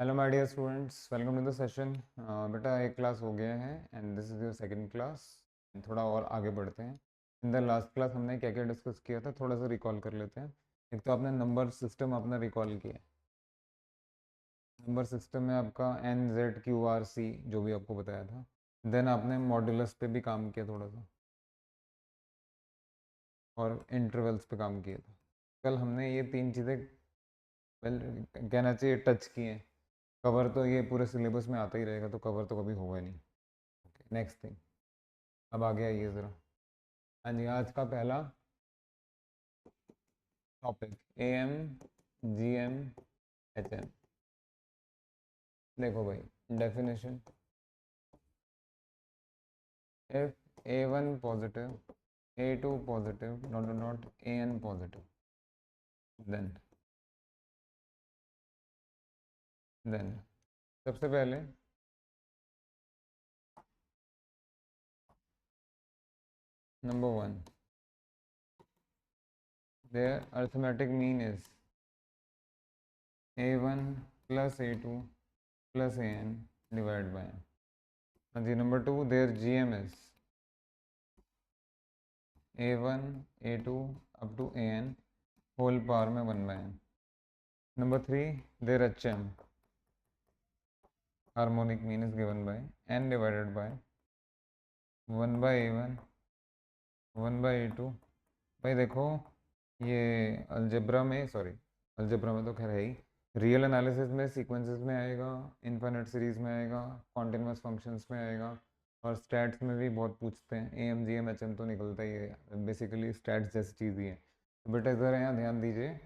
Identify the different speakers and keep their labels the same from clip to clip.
Speaker 1: Hello my dear students, welcome to the session. बेटा एक class हो गया है and this is your second class. थोड़ा और आगे बढ़ते हैं। इन द लास्ट क्लास हमने क्या क्या डिस्कस किया था, थोड़ा सा रिकॉल कर लेते हैं। एक तो आपने नंबर सिस्टम अपना रिकॉल किया। नंबर सिस्टम में आपका N Z Q R C जो भी आपको बताया था। देन आपने मॉड्यूलस पे भी काम किया थोड़ा सा, और इंटरवल्स पे काम किया था। कल हमने ये तीन चीज़ें वेल कहना चाहिए टच किए हैं। कवर तो ये पूरे सिलेबस में आता ही रहेगा, तो कवर तो कभी होगा ही नहीं। नेक्स्ट थिंग, अब आगे आइए ज़रा। हाँ जी, आज का पहला topic A M G M H M. देखो भाई, definition. If a one positive, a two positive, not not a n positive, then then सबसे पहले number one, their arithmetic mean is a one plus a two plus a n divide by. हाँ जी, number two, their G M is a one a two up to a n whole power में one by n. Number three, there H M harmonic mean is given by n divided by one by a one, one by a two. भाई देखो, ये algebra में, sorry algebra में तो खैर है ही, real analysis में सीक्वेंसेस में आएगा, इनफाइनाइट सीरीज में आएगा, कॉन्टिन्यूस फंक्शंस में आएगा, और स्टैट्स में भी बहुत पूछते हैं। A M G M H M तो निकलता ही है, बेसिकली स्टैट्स जैसी चीज़ ही है। तो बेटा ज़रा यहाँ ध्यान दीजिए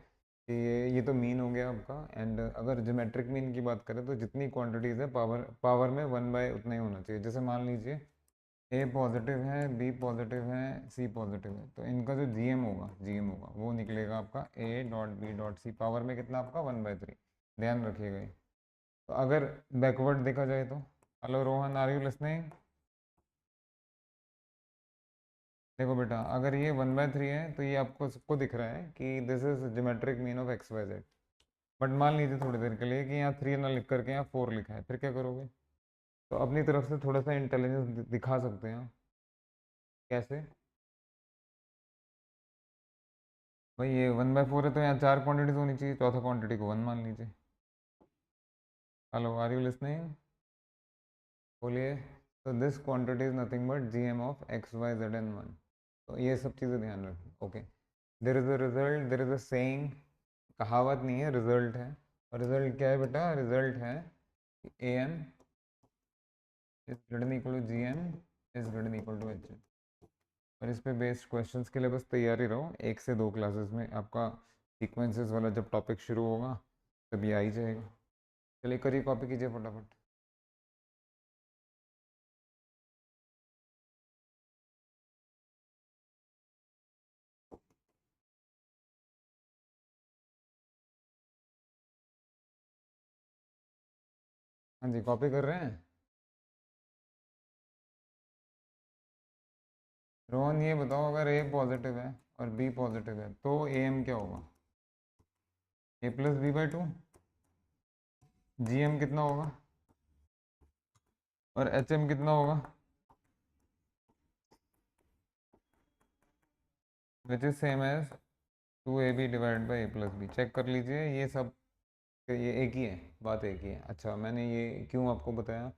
Speaker 1: कि ये तो मीन हो गया आपका। एंड अगर ज्योमेट्रिक मीन की बात करें तो जितनी क्वांटिटीज़ है पावर पावर में वन बाय उतना ही होना चाहिए। जैसे मान लीजिए ए पॉजिटिव है, बी पॉजिटिव है, सी पॉजिटिव है, तो इनका जो जीएम होगा वो निकलेगा आपका a dot b dot c, power में कितना आपका वन बाई थ्री। ध्यान रखिएगा ये। तो अगर बैकवर्ड देखा जाए तो, hello Rohan, are you listening? देखो बेटा, अगर ये वन बाय थ्री है तो ये आपको सबको दिख रहा है कि this is geometric mean of x y z. But मान लीजिए थोड़ी देर के लिए कि यहाँ थ्री ना लिख करके यहाँ फोर लिखा है, फिर क्या करोगे? तो अपनी तरफ से थोड़ा सा इंटेलिजेंस दिखा सकते हैं। कैसे? भाई ये वन बाय फोर है तो यहाँ चार क्वांटिटीज होनी चाहिए, चौथा क्वांटिटी को वन मान लीजिए। Hello, are you listening? बोलिए। तो this quantity is nothing but G M of x y z n one. तो ये सब चीज़ें ध्यान रखें। Okay, there is a result, there is a saying, कहावत नहीं है, रिजल्ट है। और रिजल्ट क्या है बेटा? रिजल्ट है A M is greater than equal to G M is greater than equal to H M. और इस पे बेस्ड क्वेश्चंस के लिए बस तैयारी रहो, एक से दो क्लासेस में आपका सीक्वेंसेस वाला जब टॉपिक शुरू होगा तभी आ ही जाएगा। चलिए करिए, कॉपी कीजिए फटाफट। हाँ जी, कॉपी कर रहे हैं। रोहन ये बताओ, अगर ए पॉजिटिव है और बी पॉजिटिव है तो ए एम क्या होगा? A plus B by two. G M कितना होगा? और एच एम कितना होगा? Which is same as two A B divide by A plus B. Check कर लीजिए ये सब, ये एक ही है, बात एक ही है। अच्छा, मैंने ये क्यों आपको बताया?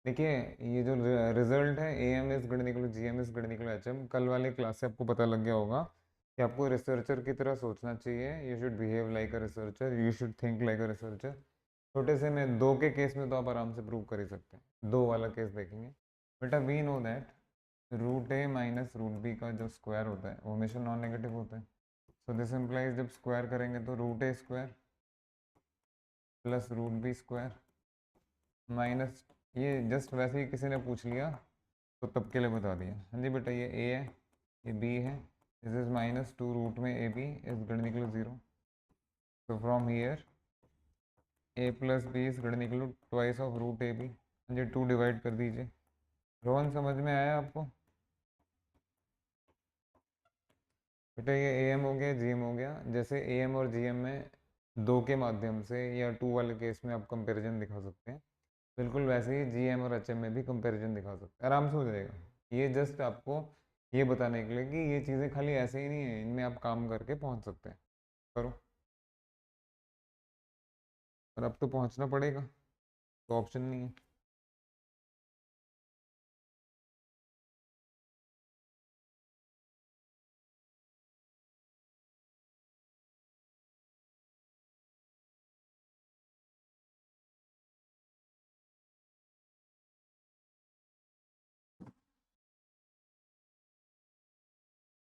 Speaker 1: देखिए, ये जो रिजल्ट है A M is greater equal to G M is greater equal to H M, कल वाले क्लास से आपको पता लग गया होगा कि आपको रिसर्चर की तरह सोचना चाहिए। You should behave like a researcher, you should think like a researcher. छोटे से में दो के केस में तो आप आराम से प्रूव कर ही सकते हैं। दो वाला केस देखेंगे बेटा। We know that root a minus root b का जो स्क्वायर होता है वो हमेशा नॉन नेगेटिव होता है। सो दिस इम्प्लाइज जब स्क्वायर करेंगे तो root A square plus root B square minus, ये जस्ट वैसे ही किसी ने पूछ लिया तो तब के लिए बता दिया। हाँ जी बेटा, ये ए है, ये बी है, this is minus two root में A B is greater equal to zero. तो from here A plus B is greater equal to twice of root A B. हाँ जी, टू डिवाइड कर दीजिए। रोहन समझ में आया आपको? बेटा ये ए एम हो गया, जी एम हो गया। जैसे ए एम और जी एम में दो के माध्यम से, या टू वाले केस में आप कंपैरिजन दिखा सकते हैं, बिल्कुल वैसे ही जीएम और एचएम में भी कंपैरिजन दिखा सकते हैं, आराम से हो जाएगा। ये जस्ट आपको ये बताने के लिए कि ये चीज़ें खाली ऐसे ही नहीं है, इनमें आप काम करके पहुंच सकते हैं। करो। और अब तो पहुंचना पड़ेगा, तो ऑप्शन नहीं है।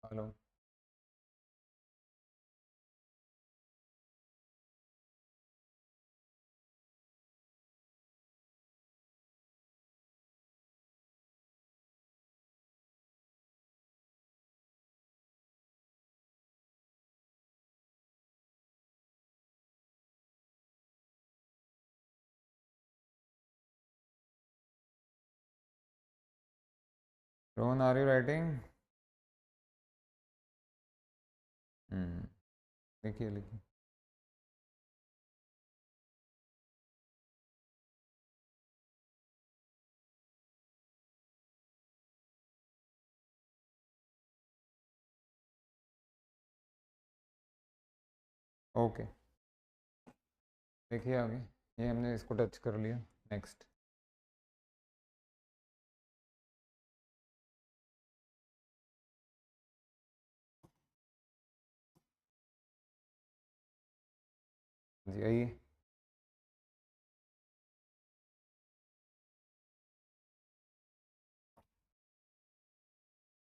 Speaker 1: Hello. Rohan, are you writing? Hmm. लिखिए लिखिए। ओके, देखिए आगे। ये हमने इसको टच कर लिया। नेक्स्ट। जी आइए।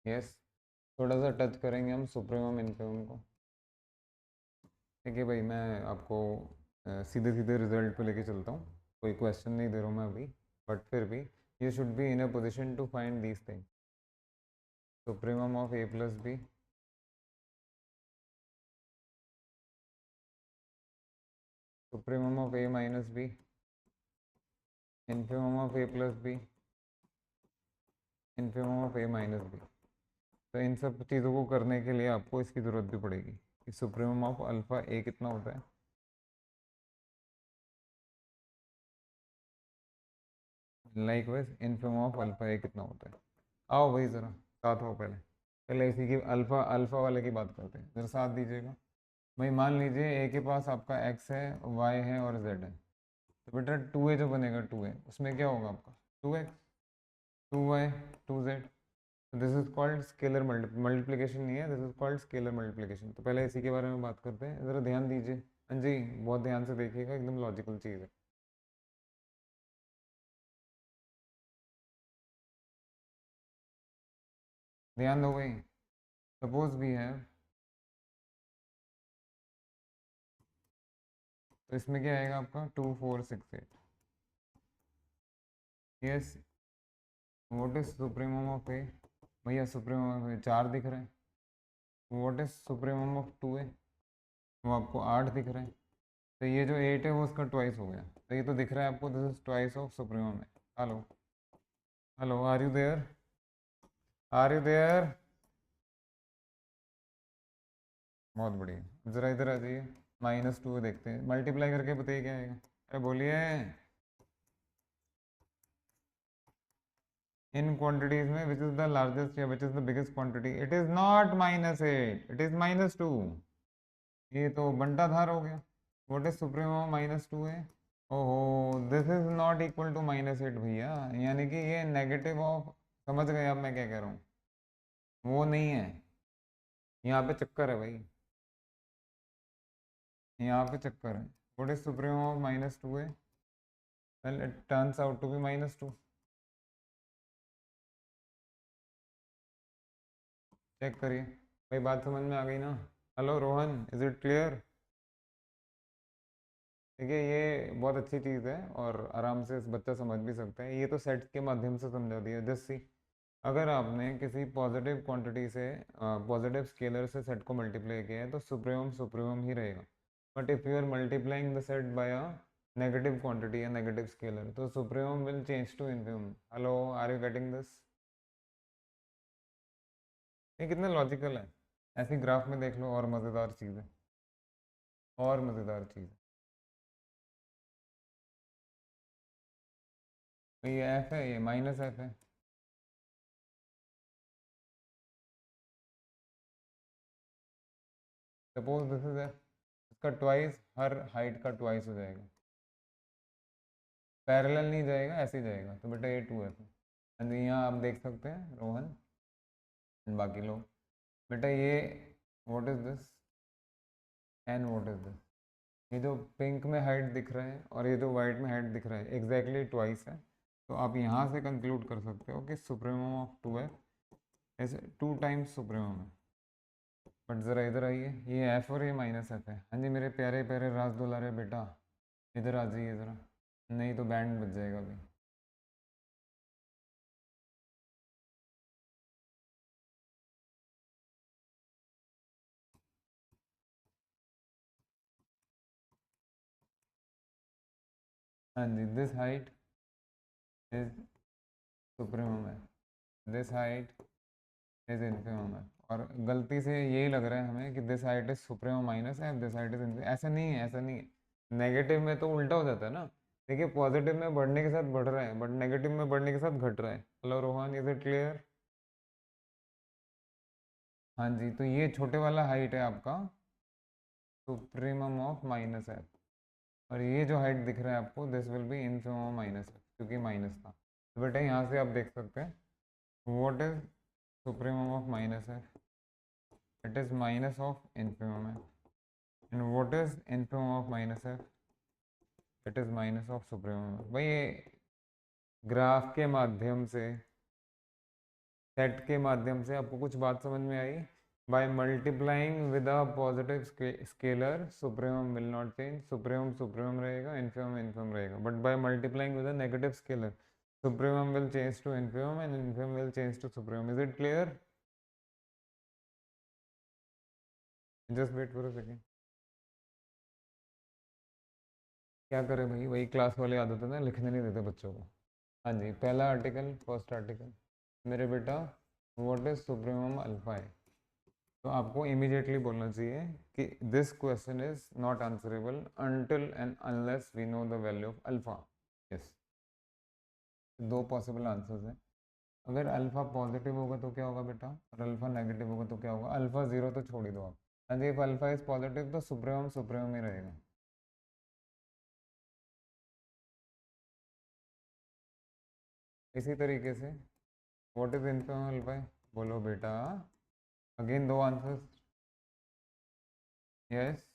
Speaker 1: यस, थोड़ा सा टच करेंगे हम सुप्रीमम इन्फिमम को। देखिए भाई, मैं आपको सीधे सीधे रिजल्ट पे लेके चलता हूँ, कोई क्वेश्चन नहीं दे रहा हूँ मैं अभी, बट फिर भी you should be in a position to find these thing. Supremum of A plus b, supremum of a minus b, infimum of A plus b, infimum of a minus b. तो इन सब चीज़ों को करने के लिए आपको इसकी ज़रूरत भी पड़ेगी कि सुप्रीमम ऑफ अल्फ़ा ए कितना होता है। Like wise infimum of alpha ए कितना होता है। आओ भाई ज़रा साथ हो, पहले पहले इसी की अल्फ़ा अल्फ़ा वाले की बात करते हैं, ज़रा साथ दीजिएगा। भाई मान लीजिए ए के पास आपका एक्स है, वाई है और जेड है, तो बेटा टू ए जो बनेगा, टू ए उसमें क्या होगा आपका, two x, two y, two z. This is called scalar multiplication, नहीं है, this is called scalar multiplication. तो पहले इसी के बारे में बात करते हैं, ज़रा ध्यान दीजिए। हाँ जी, बहुत ध्यान से देखिएगा, एकदम लॉजिकल चीज़ है। ध्यान दो भाई। सपोज भी है, तो इसमें क्या आएगा आपका, 2 4 6 8। Yes, what is supremum of A? भैया सुप्रीमम ऑफ ए 4 दिख रहे हैं। What is supremum of 2 A? वो आपको 8 दिख रहे हैं। तो ये जो 8 है वो उसका ट्वाइस हो गया, तो ये तो दिख रहा है आपको, this is twice of supremum है। Hello, hello, are you there? Are you there? बहुत बढ़िया, ज़रा इधर आ जाइए। -2 देखते हैं, मल्टीप्लाई करके बताइए क्या आएगा। अरे बोलिए। इन क्वांटिटीज में विच इज द लार्जेस्ट या which is the biggest quantity? It is not -8, it is -2। ये तो बंटाधार हो गया। व्हाट इज सुप्रीमम -2 है? ओहो, this is not equal to -8 भैया, यानी कि ये नेगेटिव ऑफ, समझ गए अब मैं क्या कह रहा हूँ? वो नहीं है, यहाँ पे चक्कर है भाई, यहाँ पे चक्कर है। व्हाट इज सुप्रीमम ऑफ -2 है? Well it turns out to be -2। Check करिए भाई, बात समझ में आ गई ना? Hello Rohan, is it clear? देखिए ये बहुत अच्छी चीज़ है और आराम से इस बच्चा समझ भी सकता है, ये तो सेट के माध्यम से समझा दिया। जस्ट सी, अगर आपने किसी पॉजिटिव क्वांटिटी से, पॉजिटिव स्केलर से सेट को मल्टीप्लाई किया है, तो सुप्रीमम सुप्रीमम ही रहेगा। But if you are multiplying the set by a negative quantity या नेगेटिव स्केलर, तो supremum will change to infimum. Hello, are you getting this? ये कितना लॉजिकल है, ऐसे ग्राफ में देख लो और मज़ेदार चीज़ है। और मज़ेदार चीज़ है, ये एफ है, ये माइनस एफ है। सपोज दिस इज एफ, इसका ट्वाइस, हर हाइट का ट्वाइस हो जाएगा। पैरेलल नहीं जाएगा, ऐसे ही जाएगा, तो बेटा ये टू एफ है। एंड यहाँ आप देख सकते हैं रोहन एंड बाकी लोग, बेटा ये what is this and what is this, ये जो पिंक में हाइट दिख रहा है और ये जो वाइट में हाइट दिख रहा है एग्जैक्टली ट्वाइस है। तो आप यहाँ से कंक्लूड कर सकते हो कि सुप्रीमम ऑफ टू एफ ऐसे टू टाइम्स सुप्रीमम है। बट ज़रा इधर आइए, ये एफ और ये माइनस एफ है। हाँ जी मेरे प्यारे प्यारे राज दुलारे बेटा, इधर आ जाइए ज़रा, नहीं तो बैंड बज जाएगा अभी। हाँ जी, दिस हाइट इज सुप्रीमम है, दिस हाइट इज इन्फीमम है। और गलती से यही लग रहा है हमें कि this height is supremum minus F, this height is infimum. ऐसा नहीं है, ऐसा नहीं है। नेगेटिव में तो उल्टा हो जाता है ना। देखिए पॉजिटिव में बढ़ने के साथ बढ़ रहा है, बट नेगेटिव में बढ़ने के साथ घट रहा है। Hello Rohan, is it clear? हाँ जी, तो ये छोटे वाला हाइट है आपका सुप्रीमम ऑफ माइनस एफ, और ये जो हाइट दिख रहा है आपको this will be infimum minus F, क्योंकि माइनस था। तो बेटा यहाँ से आप देख सकते हैं what is supremum of minus F, it is minus of infimum F. And what is infimum of minus F, it is minus of supremum F. भाई ये ग्राफ के माध्यम से, सेट के माध्यम से आपको कुछ बात समझ में आई? by multiplying with a positive scalar supremum will not change, supremum supremum रहेगा, infimum infimum रहेगा, but by multiplying with a negative scalar supremum will change to infimum and infimum will change to supremum. Is it clear? Just wait for a second. क्या करें भाई, वही class वाली आदत है ना, लिखने नहीं देते बच्चों को। हाँ जी, पहला आर्टिकल, फर्स्ट आर्टिकल मेरे बेटा, व्हाट इज सुप्रीमम अल्फा है। तो आपको इमीडिएटली बोलना चाहिए कि this question is not answerable until and unless we know the value of alpha. Yes, दो पॉसिबल आंसर्स हैं। अगर अल्फा पॉजिटिव होगा तो क्या होगा बेटा, और अल्फा नेगेटिव होगा तो क्या होगा। अल्फा जीरो तो छोड़ ही दो आप, and if alpha is positive तो सुप्रीमम सुप्रीमम ही रहेगा। इसी तरीके से व्हाट इज इनफिमम अल्फा, बोलो बेटा, अगेन दो answers. Yes,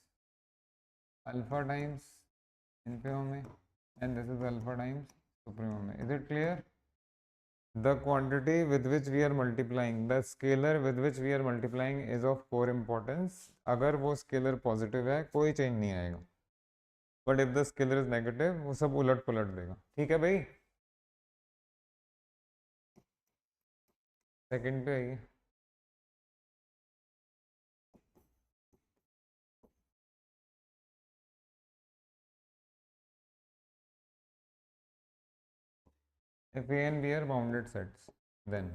Speaker 1: alpha times infimum में and this is alpha times supremum में। Is it clear? The quantity with which we are multiplying, the scalar with which we are multiplying is of core importance. अगर वो scalar positive है कोई change नहीं आएगा, but if the scalar is negative वो सब उलट पलट देगा। ठीक है भाई, सेकंड पे आइए। If A and B are bounded sets, then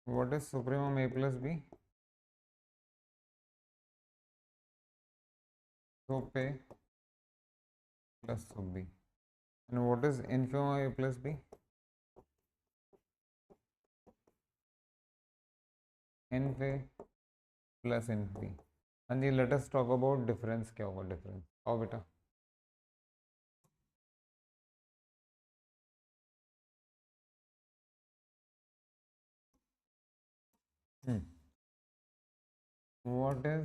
Speaker 1: what is supremum A plus B? Sup A plus sup B. And what is infimum A plus B? Inf A plus inf B. And let us talk about difference. क्या होगा difference? आओ बेटा। What is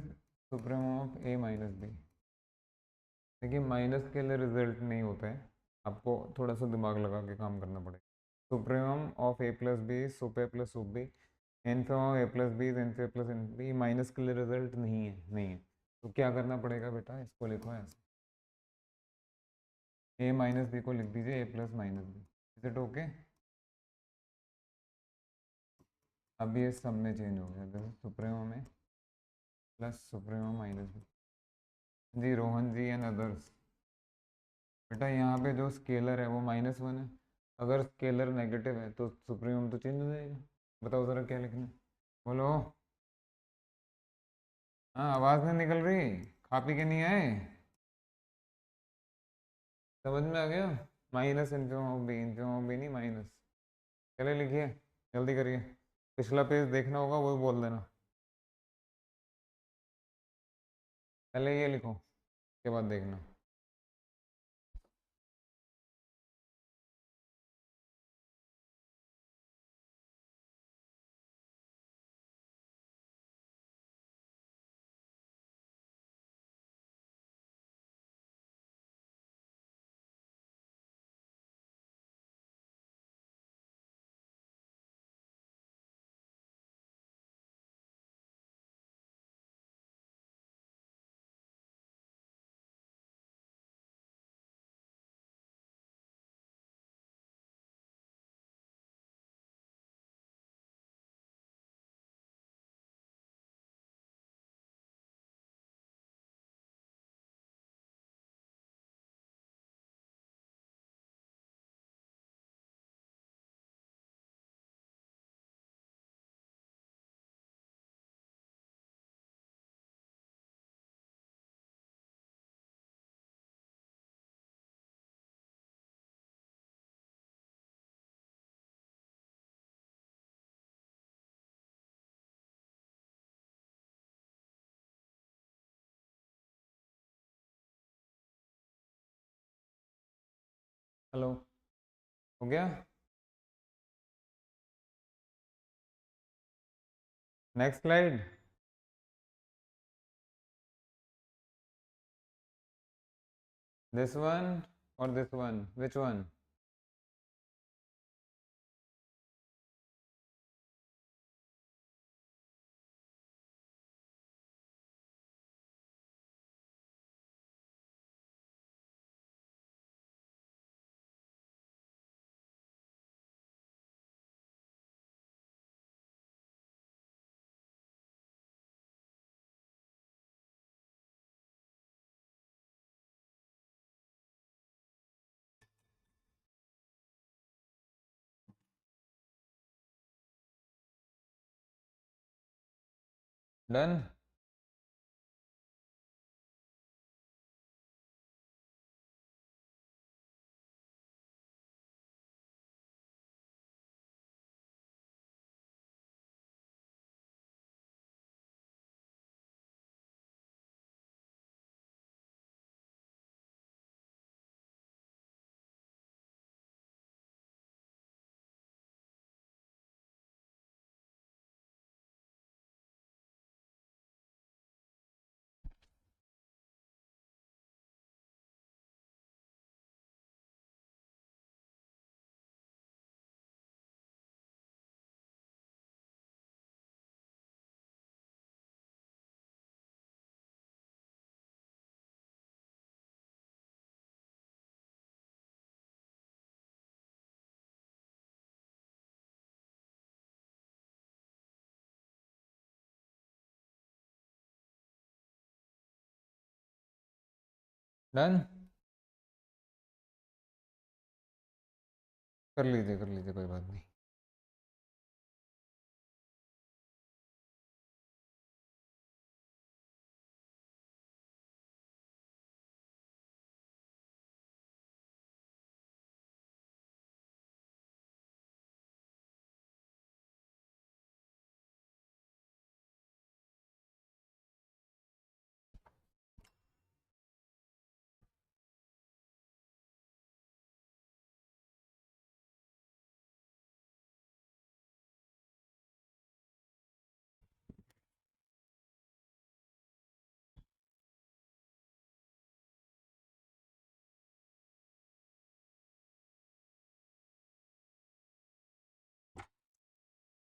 Speaker 1: supremum of A minus B? देखिए minus के लिए result नहीं होता है, आपको थोड़ा सा दिमाग लगा के काम करना पड़ेगा। Supremum of A plus B sup A plus sup B, infimum A plus B inf A plus inf B, minus के लिए रिजल्ट नहीं है, नहीं है। तो क्या करना पड़ेगा बेटा, इसको लिखो ऐसे, ए माइनस बी को लिख दीजिए A plus minus B. Is it okay? अब ये सब में चेंज हो गया, जैसे सुप्रीमम में प्लस सुप्रीमम माइनस बी। जी रोहन जी एंड अदर्स, बेटा यहाँ पे जो स्केलर है वो -1 है, अगर स्केलर नेगेटिव है तो सुप्रीमम तो चेंज हो जाएगा। बताओ ज़रा क्या लिखना है, बोलो। हाँ, आवाज़ नहीं निकल रही, खा पी के नहीं आए? समझ में आ गया? माइनस इंचों बी नहीं माइनस। चले लिखिए, जल्दी करिए। पिछला पेज देखना होगा, वो बोल देना। पहले ये लिखो, उसके बाद देखना। हेलो, हो गया? Next slide. दिस वन और this one, which one? Done. Done, कर लीजिए, कोई बात नहीं।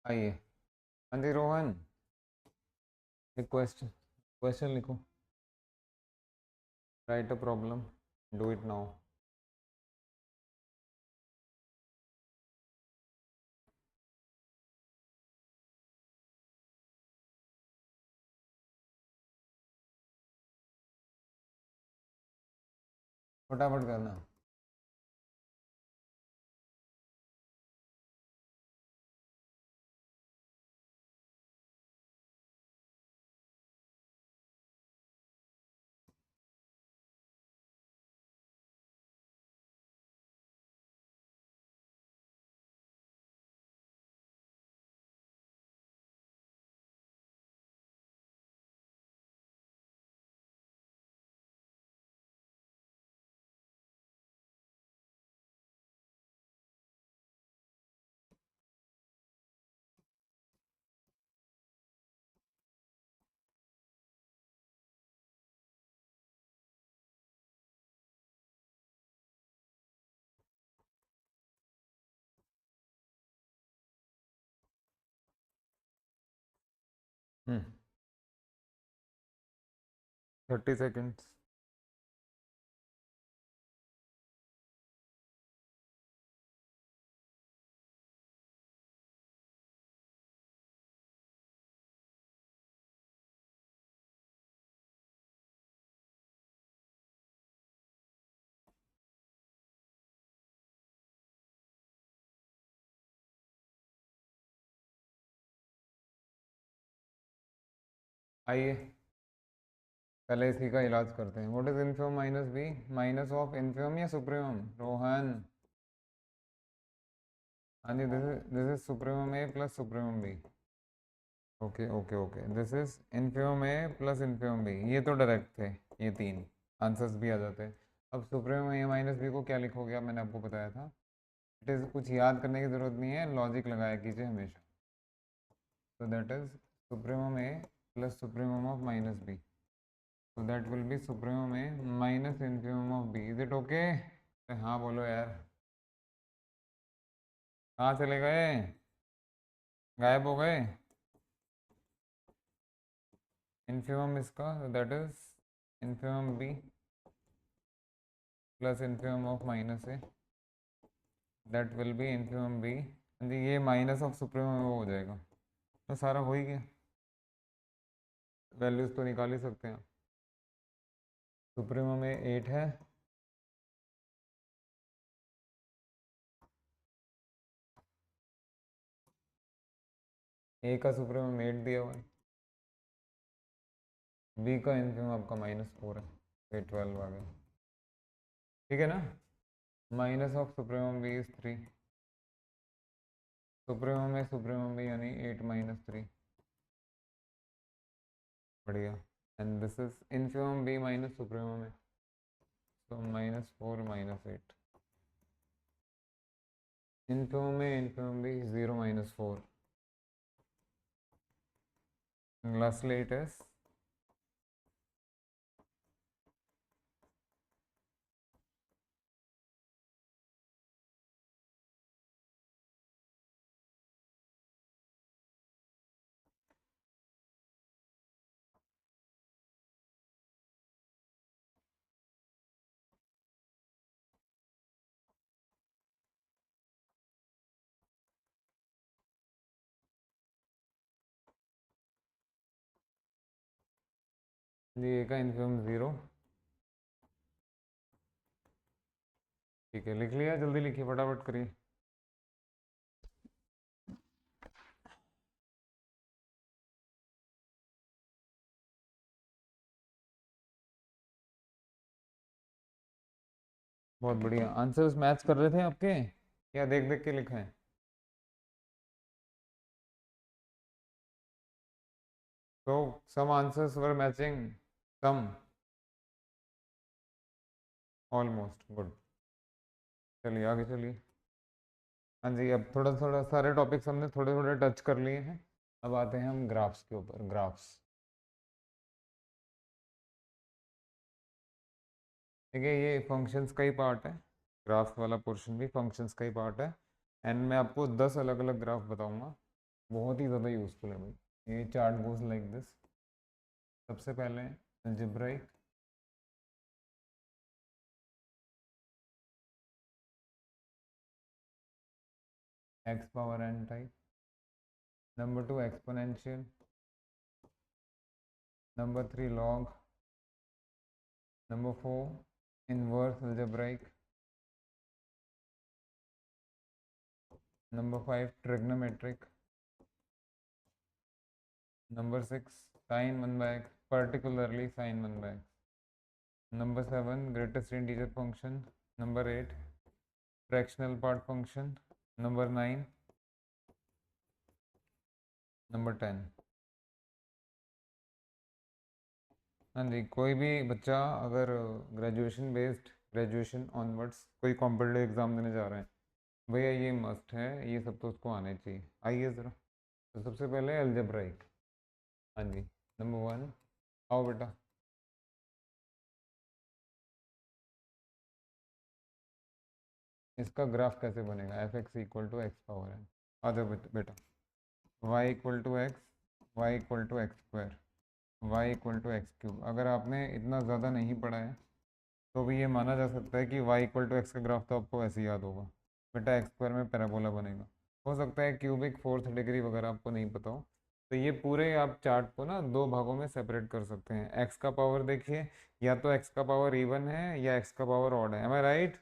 Speaker 1: आइए। हाँ जी रोहन, एक क्वेश्चन, क्वेश्चन लिखो। Write a problem, do it now. फटाफट करना। Hmm 30 seconds. आइए पहले इसी का इलाज करते हैं। What is infimum minus B? Minus of infimum या सुप्रीमम? रोहन। हाँ जी, this is supremum A plus supremum B. Okay okay okay, this is infimum A plus infimum B. ये तो डायरेक्ट थे, ये तीन आंसर्स भी आ जाते हैं। अब सुप्रीमम ए माइनस बी को क्या लिखोगे? अब मैंने आपको बताया था, इट इज़ कुछ याद करने की ज़रूरत नहीं है, लॉजिक लगाया कीजिए हमेशा। तो that is supremum A plus supremum of minus b, so that will be supremum A minus infimum of B. Is it okay? हाँ बोलो यार, कहाँ चले गए? गायब हो गए? infimum इसका that is infimum B plus infimum of minus A, that will be infimum B। ये माइनस ऑफ सुप्रीमम हो जाएगा, तो सारा हो ही गया। वैल्यूज तो निकाल ही सकते हैं। सुप्रीमम में 8 है, ए का सुप्रीमम 8 दिया हुआ है, बी का इन्फिमम आपका -4 है, तो 12 आ गया। ठीक है ना? Minus of supremum b is 3, supremum में सुप्रीमम बी यानी 8 माइनस 3। बढ़िया। And this is infimum b minus supremum है, तो -4 -8। इन्फिमम में infimum b 0 -4। lastly it is जी ए का इन्फिमम 0। ठीक है, लिख लिया? जल्दी लिखिए, फटाफट करिए। बहुत बढ़िया। आंसर्स मैच कर रहे थे आपके या देख देख के लिखे हैं? तो सम आंसर्स वर मैचिंग, सम, ऑलमोस्ट गुड। चलिए आगे चलिए। हाँ जी, अब थोड़ा थोड़ा सारे टॉपिक्स हमने थोड़े थोड़े टच कर लिए हैं। अब आते हैं हम ग्राफ्स के ऊपर। ग्राफ्स, ठीक है, ये फंक्शंस का ही पार्ट है। ग्राफ वाला पोर्शन भी फंक्शंस का ही पार्ट है। एंड मैं आपको 10 अलग अलग ग्राफ बताऊंगा, बहुत ही ज़्यादा यूजफुल है भाई। ये चार्ट गोज लाइक दिस। सबसे पहले algebraic, x power n type. Number 2 exponential. Number 3 log. Number 4 inverse algebraic. Number 5 trigonometric. Number 6 sine 1/x, particularly sine 1/x। Number 7 greatest integer function. Number 8 fractional part function. Number 9, number 10। हाँ जी, कोई भी बच्चा अगर graduation based, graduation onwards कोई competitive exam देने जा रहे हैं, भैया ये मस्ट है, ये सब तो उसको आने चाहिए। आइए ज़रा, तो सबसे पहले अलजेब्राइक। हाँ जी, नंबर 1, आओ बेटा। इसका ग्राफ कैसे बनेगा? F x equal to X power N. आ जाओ बेटा। Y equal to X, Y equal to X square, Y equal to X cube. अगर आपने इतना ज़्यादा नहीं पढ़ा है तो भी ये माना जा सकता है कि वाई इक्वल टू एक्स का ग्राफ तो आपको ऐसे याद होगा, बेटा एक्स स्क्वायर में पैराबोला बनेगा। हो सकता है क्यूबिक फोर्थ डिग्री वगैरह आपको नहीं पता हो, तो ये पूरे आप चार्ट को ना दो भागों में सेपरेट कर सकते हैं। एक्स का पावर देखिए, या तो एक्स का पावर इवन है या एक्स का पावर ऑड है, एम आई राइट?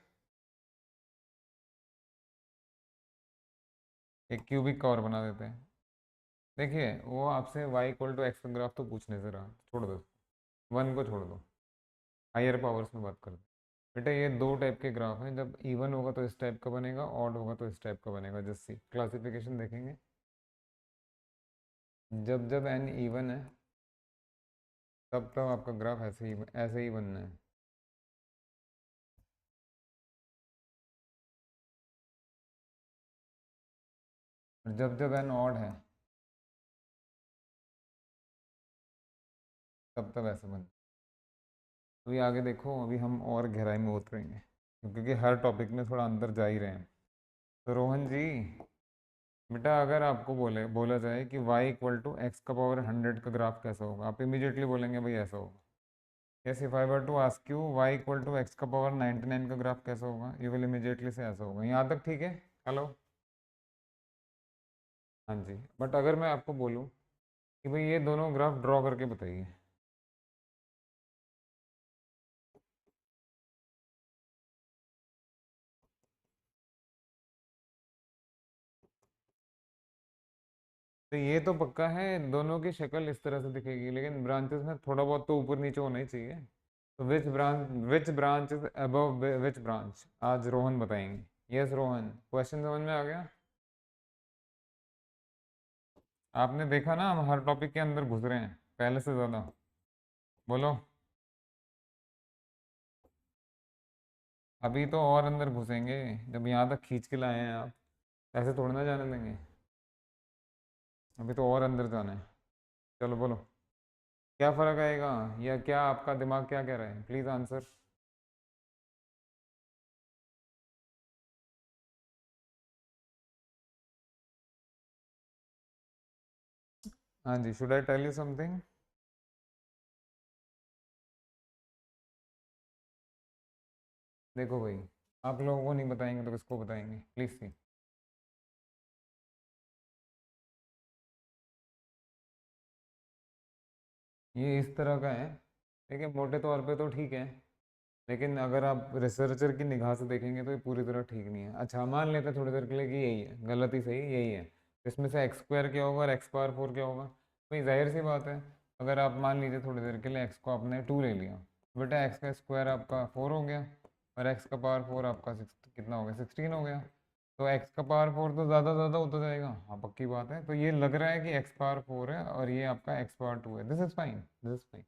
Speaker 1: एक क्यूबिक का और बना देते हैं। देखिए वो आपसे वाई इक्वल टू एक्स का ग्राफ तो पूछने से रहा, छोड़ दो, वन को छोड़ दो, हायर पावर्स में बात करते हैं। बेटा ये दो टाइप के ग्राफ हैं, जब इवन होगा तो इस टाइप का बनेगा, ऑड होगा तो इस टाइप का बनेगा। जैसे क्लासिफिकेशन देखेंगे, जब जब एन इवन है तब तब आपका ग्राफ ऐसे ही बनना है। और जब जब एन ऑड है तब तब ऐसे बनना है। अभी आगे देखो, अभी हम और गहराई में उतरेंगे क्योंकि हर टॉपिक में थोड़ा अंदर जा ही रहे हैं। तो रोहन जी, बेटा अगर आपको बोला जाए कि y इक्वल टू एक्स का पावर 100 का ग्राफ कैसा होगा, आप इमीडिएटली बोलेंगे भाई ऐसा होगा। Yes, if I were to ask you y equal to x का पावर 99 का ग्राफ कैसा होगा, यू विल इमीडिएटली से ऐसा होगा। यहाँ तक ठीक है? हेलो? हाँ जी, बट अगर मैं आपको बोलूँ कि भाई ये दोनों ग्राफ ड्रॉ करके बताइए, तो ये तो पक्का है दोनों की शक्ल इस तरह से दिखेगी, लेकिन ब्रांचेस में थोड़ा बहुत तो ऊपर नीचे होना ही चाहिए। तो which branch is above which branch, आज रोहन बताएंगे। यस रोहन, क्वेश्चन समझ में आ गया? आपने देखा ना, हम हर टॉपिक के अंदर घुस रहे हैं पहले से ज़्यादा। बोलो। अभी तो और अंदर घुसेंगे, जब यहाँ तक खींच के लाए हैं आप, ऐसे थोड़ी ना जाने देंगे। अभी तो और अंदर जाना है। चलो बोलो, क्या फ़र्क आएगा, या क्या आपका दिमाग क्या कह रहा है, प्लीज़ आंसर। हाँ जी, should I tell you something? देखो भाई, आप लोगों को नहीं बताएंगे तो किसको बताएंगे, प्लीज़ सी। ये इस तरह का है, देखिए मोटे तौर पे तो ठीक है, लेकिन अगर आप रिसर्चर की निगाह से देखेंगे तो ये पूरी तरह ठीक नहीं है। अच्छा मान लेते हैं थोड़ी देर के लिए कि यही है, गलत ही सही यही है। इसमें से एक्स स्क्वायर क्या होगा और एक्स पावर फोर क्या होगा? भाई जाहिर सी बात है, अगर आप मान लीजिए थोड़ी देर के लिए एक्स को आपने टू ले लिया, बेटा एक्स का स्क्वायर आपका फोर हो गया, और एक्स का पावर फोर आपका सिक्स कितना हो गया, 16 हो गया। तो एक्स का पावर फोर तो ज़्यादा ज़्यादा होता जाएगा, हाँ पक्की बात है। तो ये लग रहा है कि एक्स पावर फोर है और ये आपका एक्स पावर टू है। This is fine, this is fine,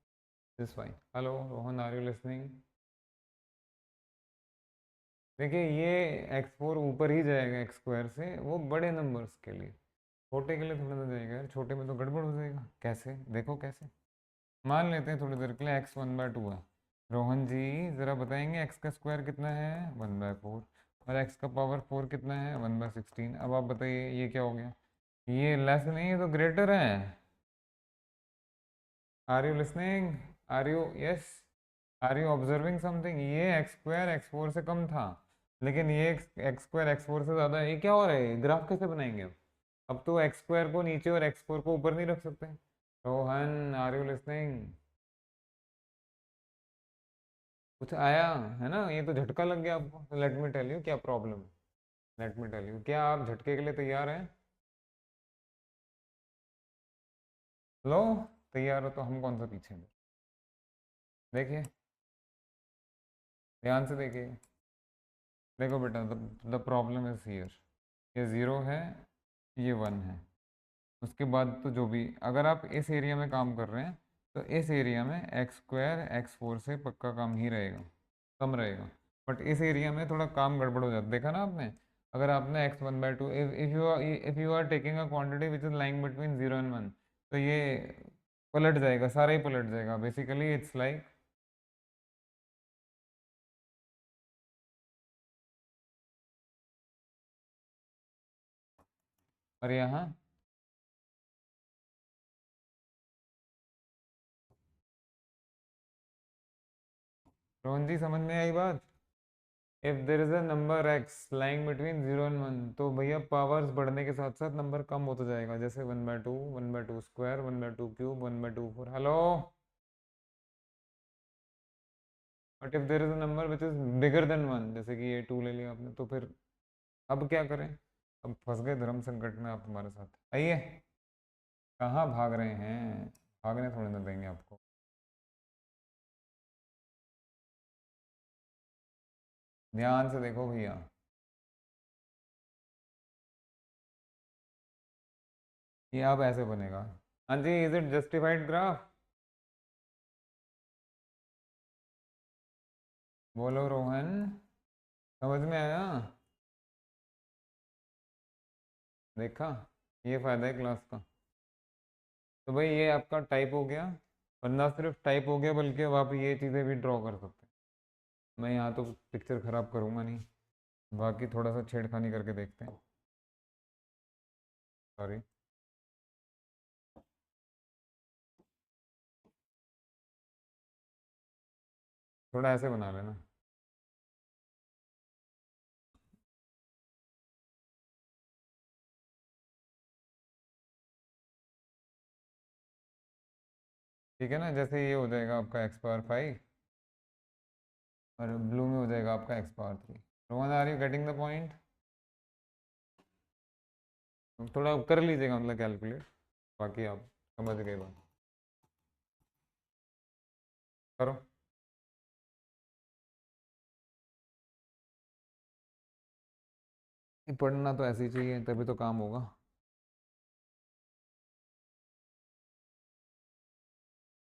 Speaker 1: this fine. Hello Rohan, are you listening? देखिए ये एक्स फोर ऊपर ही जाएगा एक्स स्क्वायर से, वो बड़े नंबर्स के लिए, छोटे के लिए थोड़ा ना जाएगा यार, छोटे में तो गड़बड़ हो जाएगा। कैसे, देखो कैसे। मान लेते हैं थोड़ी देर के लिए एक्स वन बाय टू है। रोहन जी ज़रा बताएंगे एक्स का स्क्वायर कितना है, वन बाय फोर, और एक्स का पावर फोर कितना है, वन बाय सिक्सटीन। अब आप बताइए ये क्या हो गया, ये लेस नहीं है तो ग्रेटर है। Are you listening? Are you, yes, are you observing something? ये एक्स स्क्वायर एक्स फोर से कम था, लेकिन ये एक्स स्क्वायर एक्स फोर से ज़्यादा है। ये क्या हो रहा है, ग्राफ कैसे बनाएंगे अब तो एक्स स्क्वायर को नीचे और एक्स फोर को ऊपर नहीं रख सकते। Rohan are you listening? कुछ आया है ना, ये तो झटका लग गया आपको। लेट मी टेल यू क्या प्रॉब्लम है, लेट मी टेल यू। क्या आप झटके के लिए तैयार हैं? लो, तैयार हो तो हम कौन सा पीछे हैं। देखिए, ध्यान से देखिए। देखो बेटा, द प्रॉब्लम इज हियर, ये ज़ीरो है, ये वन है, उसके बाद तो जो भी, अगर आप इस एरिया में काम कर रहे हैं तो इस एरिया में एक्स स्क्वायर एक्स फोर से पक्का काम ही रहेगा, कम रहेगा। बट इस एरिया में थोड़ा काम गड़बड़ हो जाता, देखा ना आपने? अगर आपने x one by two, if you are taking a quantity which is lying between zero and one, तो ये पलट जाएगा, सारा ही पलट जाएगा। बेसिकली इट्स लाइक, और यहाँ रोहन जी समझ में आई बात? If there is a number x lying between 0 and 1, तो भैया पावर्स बढ़ने के साथ साथ नंबर कम होता जाएगा, जैसे 1/2, 1/2 square, 1/2 cube, 1/2 4। Hello. But if there is a number which is bigger than 1, जैसे कि ये 2 ले लिया आपने, तो फिर अब क्या करें? अब फंस गए धर्म संकट में आप हमारे साथ। आइए। कहाँ भाग रहे हैं? भागने थोड़ी ना देंगे आपको। ध्यान से देखो भैया। ये अब ऐसे बनेगा। हाँ जी, इज इट जस्टिफाइड ग्राफ? बोलो रोहन। समझ में आया? देखा? ये फायदा है क्लास का। तो भाई ये आपका टाइप हो गया। और ना सिर्फ टाइप हो गया, बल्कि अब आप ये चीज़ें भी ड्रॉ कर सकते हैं। मैं यहाँ तो पिक्चर ख़राब करूँगा नहीं, बाकी थोड़ा सा छेड़खानी करके देखते हैं। सॉरी। थोड़ा ऐसे बना लेना। ठीक है ना? जैसे ये हो जाएगा आपका x⁵ और ब्लू में हो जाएगा आपका x⁵। Rohan, are you getting the point? थोड़ा कर लीजिएगा मतलब कैलकुलेट, बाकी आप समझ गए बात। करो। ये पढ़ना तो ऐसे ही चाहिए, तभी तो काम होगा।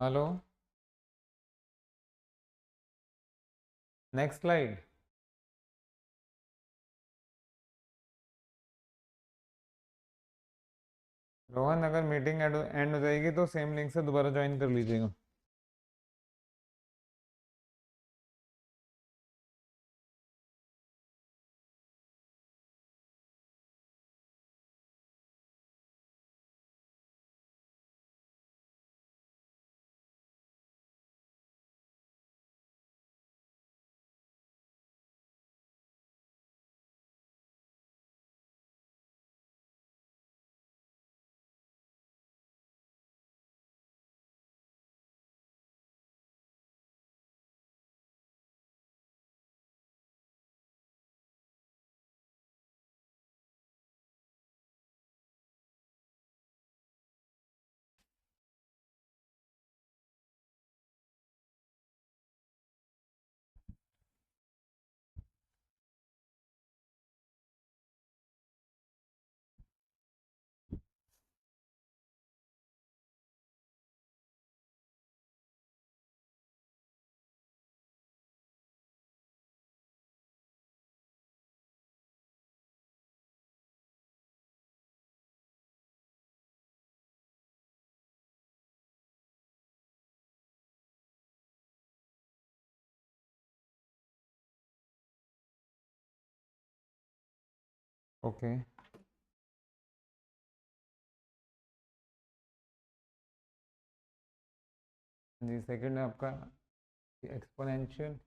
Speaker 1: हेलो। Next slide. रोहन, अगर मीटिंग एंड हो जाएगी तो सेम लिंक से दोबारा ज्वाइन कर लीजिएगा। ओके। जी, सेकंड है आपका एक्सपोनेंशियल।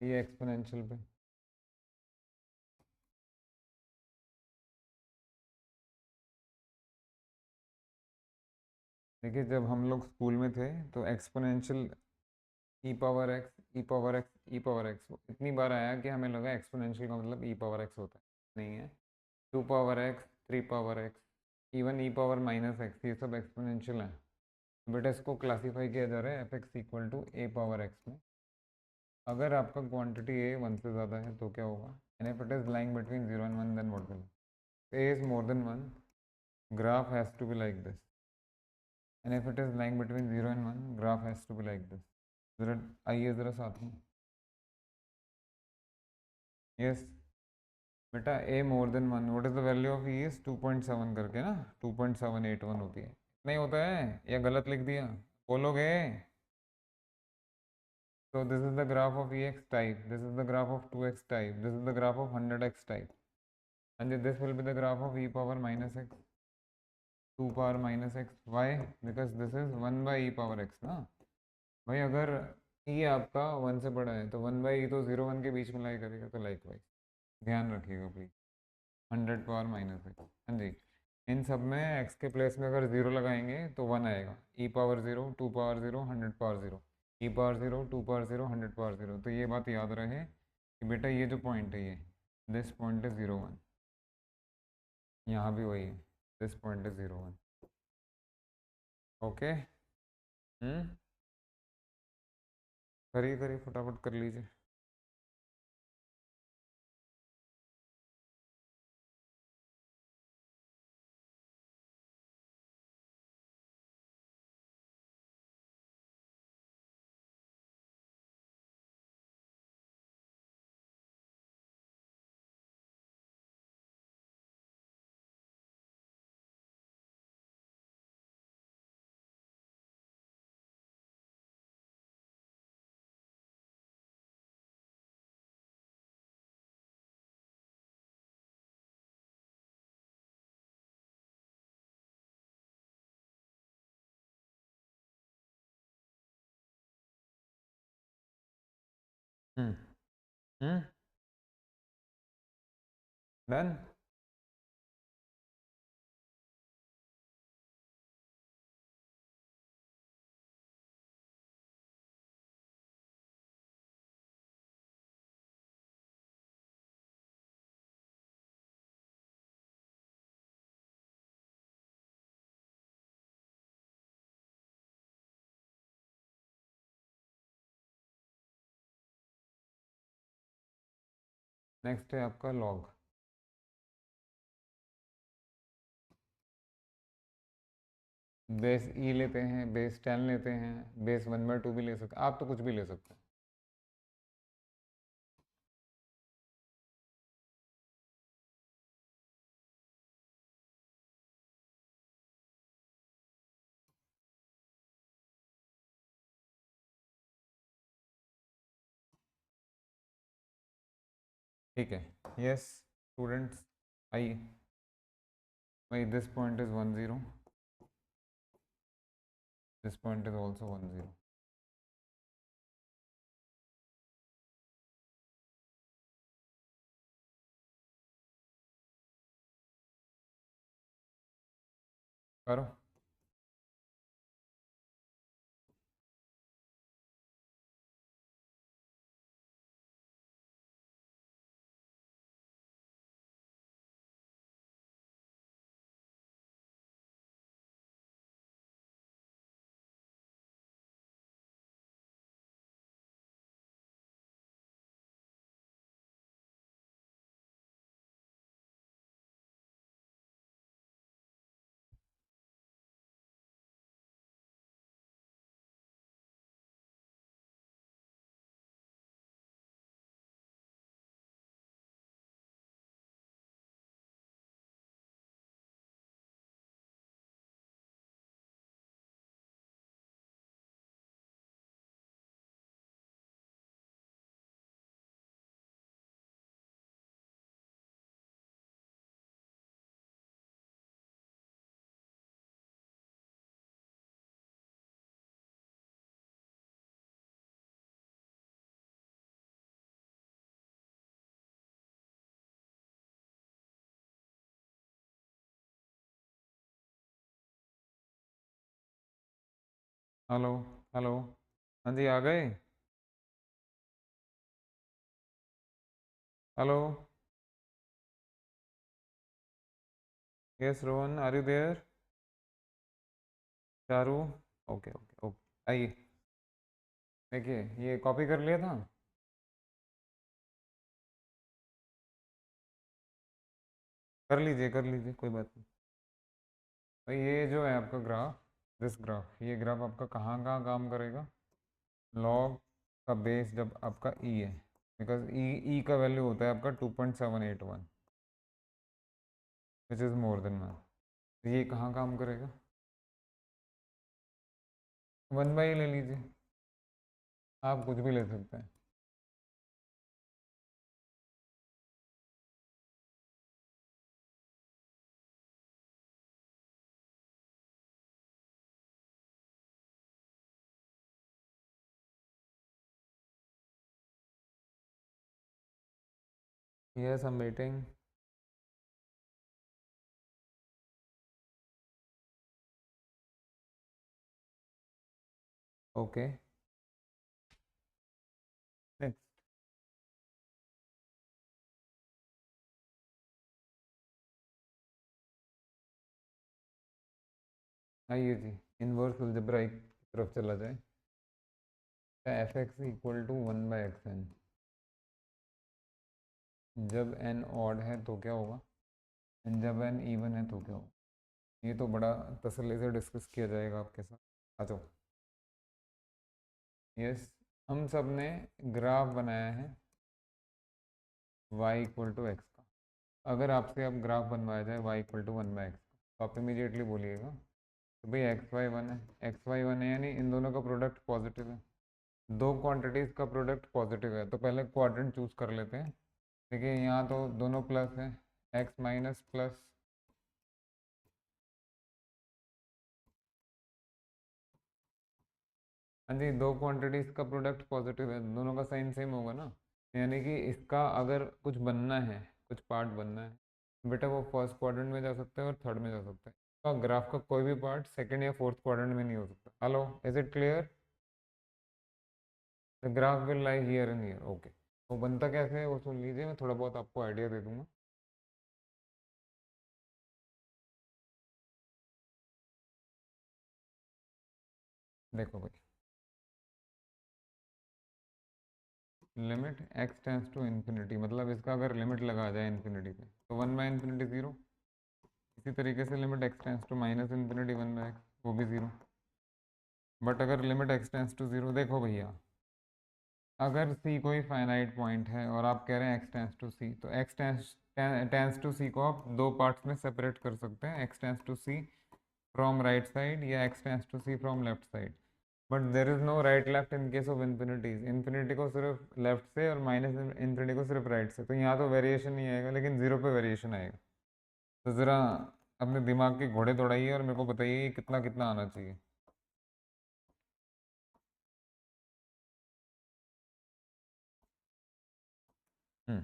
Speaker 1: ये एक्सपोनेंशियल पे। देखिए, जब हम लोग स्कूल में थे तो एक्सपोनेंशियल e⁻x इतनी बार आया कि हमें लगा एक्सपोनेंशियल का मतलब e⁻x होता है। नहीं है। 2⁻x, 3⁻x, इवन e⁻−x, ये सब एक्सपोनेंशियल है। बेटा इसको क्लासीफाई किया जा रहा है f(x) = a⁻x में। अगर आपका क्वांटिटी a 1 से ज़्यादा है तो क्या होगा? And if it is lying between 0 and 1, then what will? a is more than 1, graph has to be like this. And if it is lying between 0 and 1, graph has to be like this. ज़रा आइए ज़रा साथ में। Yes बेटा, a more than 1, what is the value of e is 2.7 करके ना, 2.781 होती है। नहीं होता है या गलत लिख दिया? बोलोगे? So this is the graph of ex type, this is the graph of 2x type, this is the graph of 100x type. and this will be the graph of e power minus x 2 power minus x. why? because this is 1 by e power x ना भाई। अगर e आपका 1 से बड़ा है तो 1 by E तो 0 1 के बीच में लाई करेगा, तो लाइक वाइज ध्यान रखिएगा प्लीज। 100 पावर माइनस एक्स, हाँ जी। इन सब में x के प्लेस में अगर 0 लगाएंगे तो 1 आएगा। e power 0 2 power 0 100 power 0, e power 0 2 power 0 100 power 0। तो ये बात याद रहे कि बेटा ये जो पॉइंट है ये दिस पॉइंट इज 0 1, यहाँ भी वही है, दिस पॉइंट इज 0 1। ओके। करिए करिए फटाफट कर लीजिए। हम्म हम्म डन। नेक्स्ट है आपका लॉग। बेस ई लेते हैं, बेस 10 लेते हैं, बेस 1/2 भी ले सकते, आप तो कुछ भी ले सकते हैं। ठीक है। यस स्टूडेंट्स आइए भाई। This point is 1 0, this point is also 1 0। करो। Hello hello. हाँ जी आ गए। Hello. Yes Rohan are you there? Charu. Okay okay okay आइए। देखिए ये कॉपी कर लिया था। कर लीजिए कोई बात नहीं। भाई ये जो है आपका ग्राफ, दिस ग्राफ, ये ग्राफ आपका कहाँ कहाँ काम करेगा? लॉग का बेस जब आपका ई है, बिकॉज ई का वैल्यू होता है आपका 2.781 विच इज़ मोर देन 1। तो ये कहाँ काम करेगा? 1 बाई ले लीजिए, आप कुछ भी ले सकते हैं। Yes I am waiting. Okay next. आइए जी, इनवर्स अलजेब्रा की तरफ चला जाए। F x equal to one by x n. जब एन ऑड है तो क्या होगा, एंड जब एन इवन है तो क्या होगा। ये तो बड़ा तसल्ली से डिस्कस किया जाएगा आपके साथ। आ जाओ। यस, हम सब ने ग्राफ बनाया है y इक्वल टू एक्स का। अगर आपसे अब ग्राफ बनवाया जाए y equal to one by x का, तो आप इमीडिएटली बोलिएगा तो भाई एक्स वाई वन है, एक्स वाई वन है यानी इन दोनों का प्रोडक्ट पॉजिटिव है। दो क्वांटिटीज़ का प्रोडक्ट पॉजिटिव है तो पहले क्वाड्रेंट चूज कर लेते हैं। देखिए यहाँ तो दोनों प्लस है, एक्स माइनस प्लस, हाँ जी, दो क्वांटिटीज़ का प्रोडक्ट पॉजिटिव है, दोनों का साइन सेम होगा ना। यानी कि इसका अगर कुछ बनना है, कुछ पार्ट बनना है, बेटा वो फर्स्ट क्वाड्रेंट में जा सकता है और थर्ड में जा सकता है। तो ग्राफ का कोई भी पार्ट सेकंड या फोर्थ क्वाड्रेंट में नहीं हो सकता। Hello, is it clear? The graph will lie here and here. Okay, वो बनता कैसे है वो सुन लीजिए, मैं थोड़ा बहुत आपको आइडिया दे दूंगा। देखो भाई, limit x tends to infinity, मतलब इसका अगर लिमिट लगा जाए इन्फिनिटी पे तो वन बाई इन्फिनिटी जीरो। इसी तरीके से limit x tends to minus infinity one by x, वो भी जीरो। बट अगर limit x tends to zero, देखो भैया, अगर सी कोई फाइनाइट पॉइंट है और आप कह रहे हैं एक्स टेंस टू सी, तो एक्स टेंस टू सी को आप दो पार्ट्स में सेपरेट कर सकते हैं, X tends to C from right side या X tends to C from left side. But there is no right left in case of infinities, infinity को सिर्फ लेफ्ट से और माइनस इन्फिनिटी को सिर्फ राइट से, तो यहाँ तो वेरिएशन नहीं आएगा लेकिन जीरो पे वेरिएशन आएगा। तो ज़रा अपने दिमाग के घोड़े दौड़ाइए और मेरे को बताइए कितना कितना आना चाहिए। हम्म,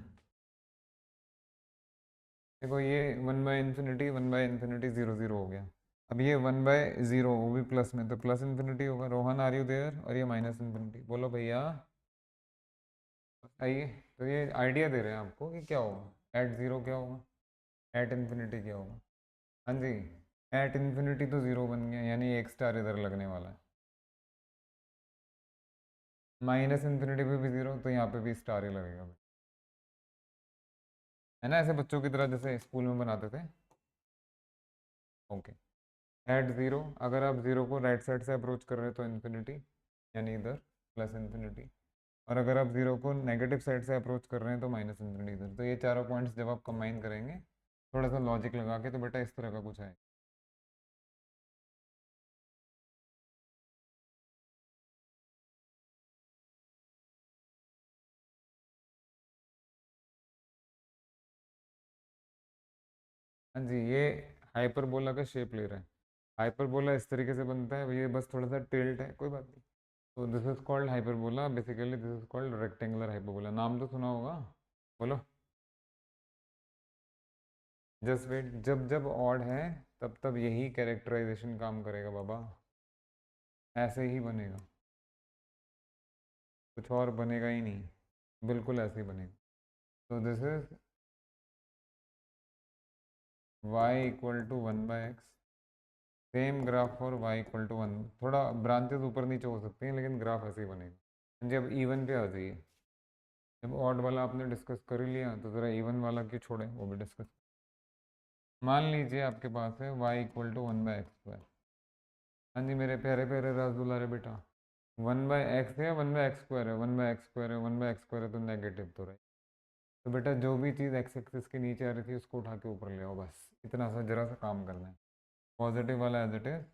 Speaker 1: देखो ये one by infinity zero zero हो गया। अब ये वन बाय ज़ीरो वो भी प्लस में, तो प्लस इन्फिनिटी होगा। Rohan are you there? और ये माइनस इन्फिनिटी, बोलो भैया। आइए, तो ये आइडिया दे रहे हैं आपको कि क्या होगा एट ज़ीरो, क्या होगा एट इन्फिनिटी, क्या होगा। हाँ जी, एट इन्फिनिटी तो ज़ीरो बन गया यानी एक स्टार इधर लगने वाला है। माइनस इन्फिनिटी पे भी ज़ीरो, तो यहाँ पे भी स्टार ही लगेगा। है ना, ऐसे बच्चों की तरह जैसे स्कूल में बनाते थे। ओके, एट ज़ीरो, अगर आप ज़ीरो को राइट साइड से अप्रोच कर रहे हो तो इन्फिनिटी, यानी इधर प्लस इन्फिनिटी। और अगर आप ज़ीरो को नेगेटिव साइड से अप्रोच कर रहे हैं तो माइनस इन्फिनिटी इधर। तो ये चारों पॉइंट्स जब आप कंबाइन करेंगे थोड़ा सा लॉजिक लगा के, तो बेटा इस तरह का कुछ है। हाँ जी, ये हाइपरबोला का शेप ले रहा है। हाइपरबोला इस तरीके से बनता है, ये बस थोड़ा सा टिल्ट है, कोई बात नहीं। तो this is called hyperbola, basically this is called rectangular hyperbola. नाम तो सुना होगा, बोलो। जस्ट वेट, जब जब ऑड है तब तब यही कैरेक्टराइजेशन काम करेगा बाबा, ऐसे ही बनेगा, कुछ और बनेगा ही नहीं, बिल्कुल ऐसे ही बनेगा। तो this is y equal to one by x, same graph for y equal to one. थोड़ा ब्रांचेस ऊपर नीचे हो सकती हैं लेकिन ग्राफ ऐसे ही बनेगा। जब इवन पे आ जाइए, जब ऑड वाला आपने डिस्कस कर ही लिया तो ज़रा इवन वाला क्यों छोड़े, वो भी डिस्कस। मान लीजिए आपके पास है y equal to one by x square. हाँ जी मेरे प्यारे प्यारे राज दुलारे बेटा, वन बाई एक्स है, वन बाई एक्स स्क्वायर है, वन बाई एक्स स्क्वायर है, वन बाई एक्स स्क्वायर है, तो नेगेटिव तो रहे। तो बेटा जो भी चीज़ एक्स एक्सिस के नीचे आ रही थी उसको उठा के ऊपर ले आओ, बस इतना सा जरा सा काम करना है। पॉजिटिव वाला एज इट इज,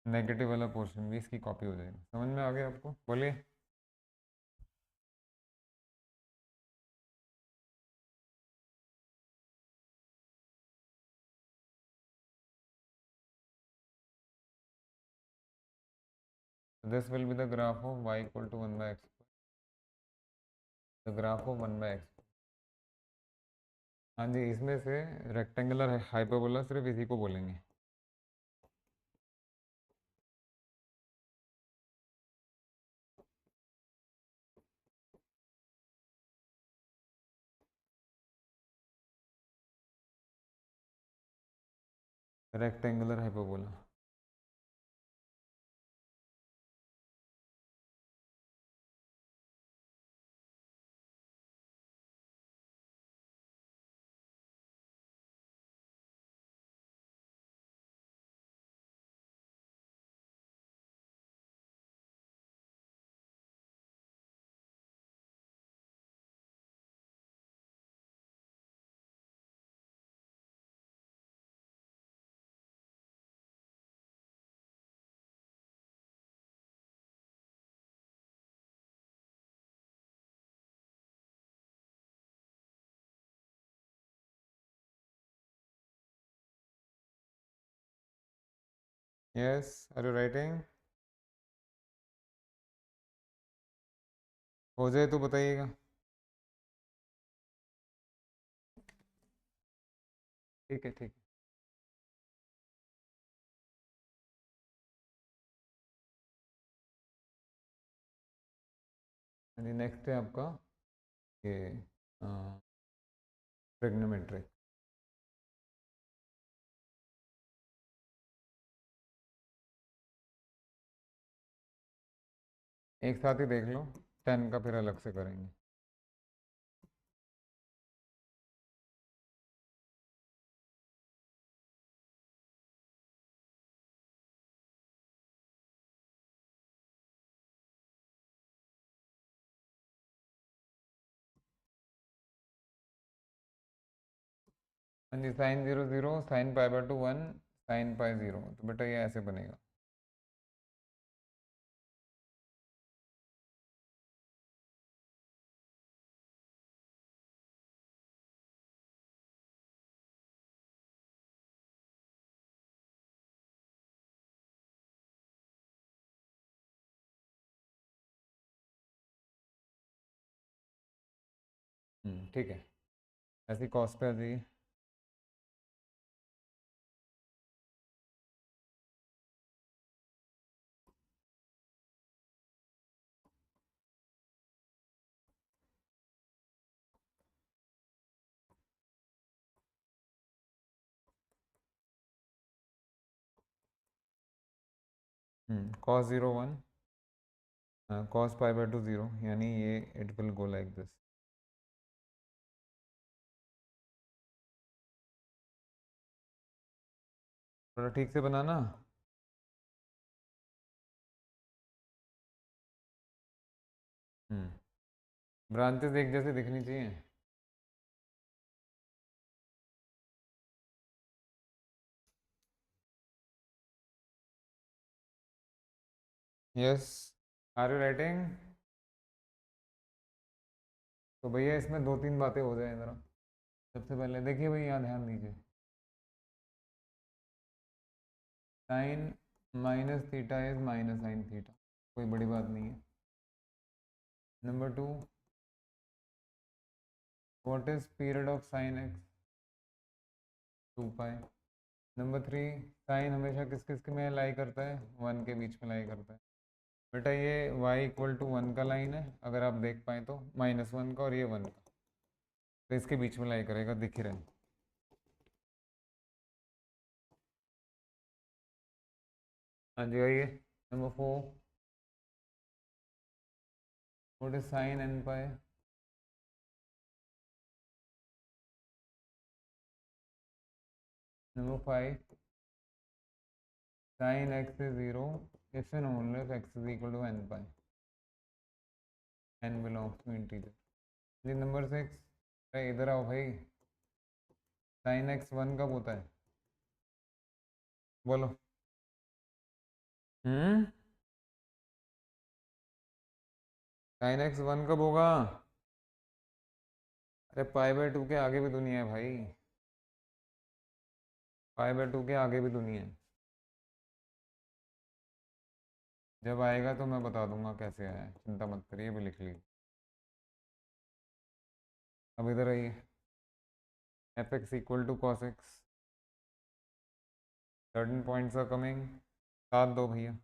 Speaker 1: नेगेटिव वाला पोर्शन भी इसकी कॉपी हो जाएगा। समझ में आ गया आपको? बोलिए। This will be the graph of y equal to one by x, the graph of one by x. हाँ जी, इसमें से रेक्टेंगुलर हाइपरबोला सिर्फ इसी को बोलेंगे। Rectangular hyperbola. Yes, are you writing? हो जाए तो बताइएगा। ठीक है, ठीक है। नेक्स्ट है आपका ये ट्रिग्नोमेट्री। एक साथ ही देख लो, 10 का फिर अलग से करेंगे। हाँ जी, sine 0 0, sine pi by two 1, sine pi 0, तो बेटा ये ऐसे बनेगा। ठीक है, ऐसी कॉस्ट पे आ जाइए। Cos 0 1, cos pi by two 0, यानी ये it will go like this. थोड़ा ठीक से बनाना। ब्रांचेस एक जैसे दिखनी चाहिए। Yes, are you writing? तो भैया इसमें दो तीन बातें हो जाए ज़रा। सबसे पहले देखिए भैया, यहाँ ध्यान दीजिए। Sine minus theta is minus sine theta, कोई बड़ी बात नहीं है। Number two, what is period of sine x? 2 pi. Number three, sine हमेशा किस किस के में लाई करता है? 1 के बीच में लाई करता है। बेटा ये y इक्वल टू 1 का लाइन है, अगर आप देख पाए तो, -1 का, और ये 1 का, तो इसके बीच में लाई करेगा, दिख ही रहा है। हाँ जी, आइए। Number four, what is sine n pi? Number five, sine x is 0 if and only if x is equal to n pi, n belongs to integer। जी नंबर सिक्स, इधर आओ भाई। साइन x 1 कब होता है? बोलो। हम्म साइन x 1 कब होगा? अरे पाई बाय 2 के आगे भी दुनिया है भाई, पाई बाय 2 के आगे भी दुनिया है। जब आएगा तो मैं बता दूंगा कैसे आया है, चिंता मत करिए, भी लिख लीजिए। अब इधर आइए। F x equal to cos x. Certain points are coming. साथ दो भैया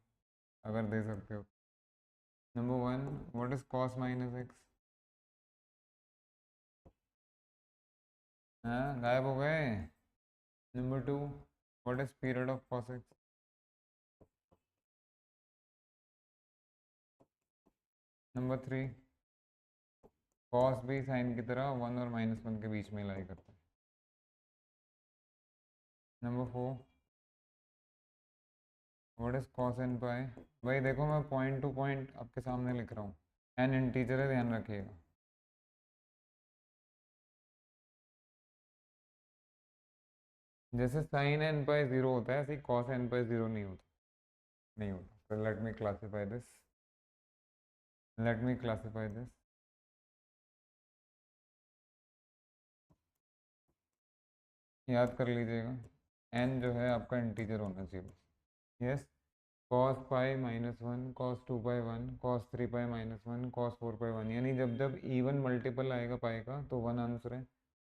Speaker 1: अगर दे सकते हो। Number one, what is cos minus x? हाँ गायब हो गए। Number two, what is period of cos x? Number three, cos भी साइन की तरह वन और माइनस वन के बीच में लाई करता है। Number four, what is cos N pi? भाई देखो मैं पॉइंट टू पॉइंट आपके सामने लिख रहा हूँ। एन इंटीजर है, ध्यान रखिएगा। जैसे साइन एन पाई जीरो होता है, ऐसे ही कॉस एन पाई जीरो नहीं होता। नहीं होता। तो let me classify this. Let me classify this. याद कर लीजिएगा, एन जो है आपका इंटीजर होना चाहिए। Yes. Cos pi minus one, cos two pi one, cos three pi minus one, cos four pi one, यानी जब जब इवन मल्टीपल आएगा पाई का तो वन आंसर है।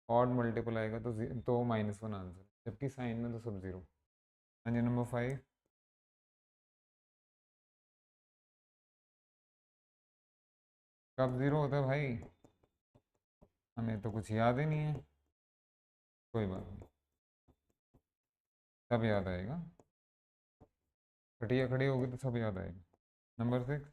Speaker 1: ऑड मल्टीपल आएगा तो माइनस वन आंसर है, जबकि साइन में तो सब जीरो। हाँ जी, नंबर फाइव। कब जीरो होता है भाई? हमें तो कुछ याद ही नहीं है। कोई बात नहीं, सब याद आएगा। खटिया खड़ी होगी तो सब याद आएगा। नंबर सिक्स,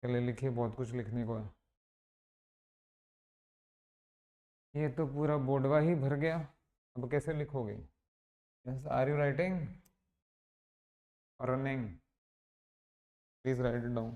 Speaker 1: चले लिखिए, बहुत कुछ लिखने को है। ये तो पूरा बोर्डवा ही भर गया, अब कैसे लिखोगे? Yes, are you writing? Running? Please write it down.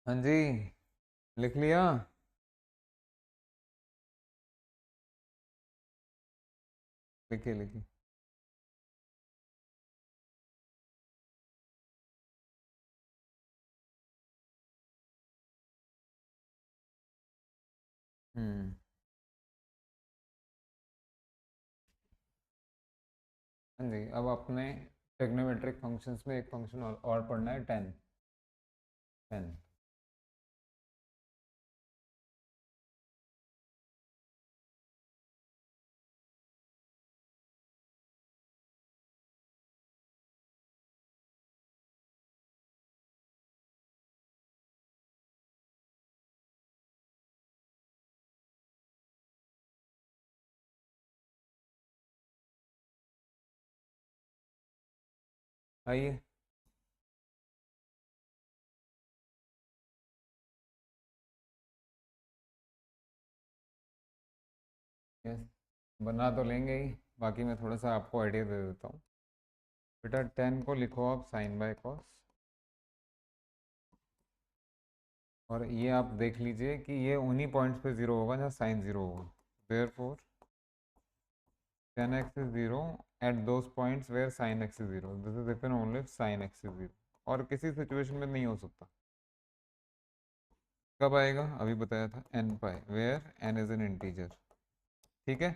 Speaker 1: हाँ जी, लिख लिया। लिखिए लिखिए। हम्म। हाँ जी, अब अपने ट्रिग्नोमेट्रिक फंक्शंस में एक फंक्शन और पढ़ना है, टेन। टेन। आइए। यस, बना तो लेंगे ही, बाकी मैं थोड़ा सा आपको आइडिया दे देता हूँ। बेटा टेन को लिखो आप साइन बाय कॉस। और ये आप देख लीजिए कि ये उन्हीं पॉइंट्स पे ज़ीरो होगा जहाँ साइन ज़ीरो होगा। Therefore tan x is 0 at those points where sin x is 0. This is if and only if sin x is 0. और किसी सिचुएशन में नहीं हो सकता। कब आएगा? अभी बताया था n pi where n is an integer. ठीक है,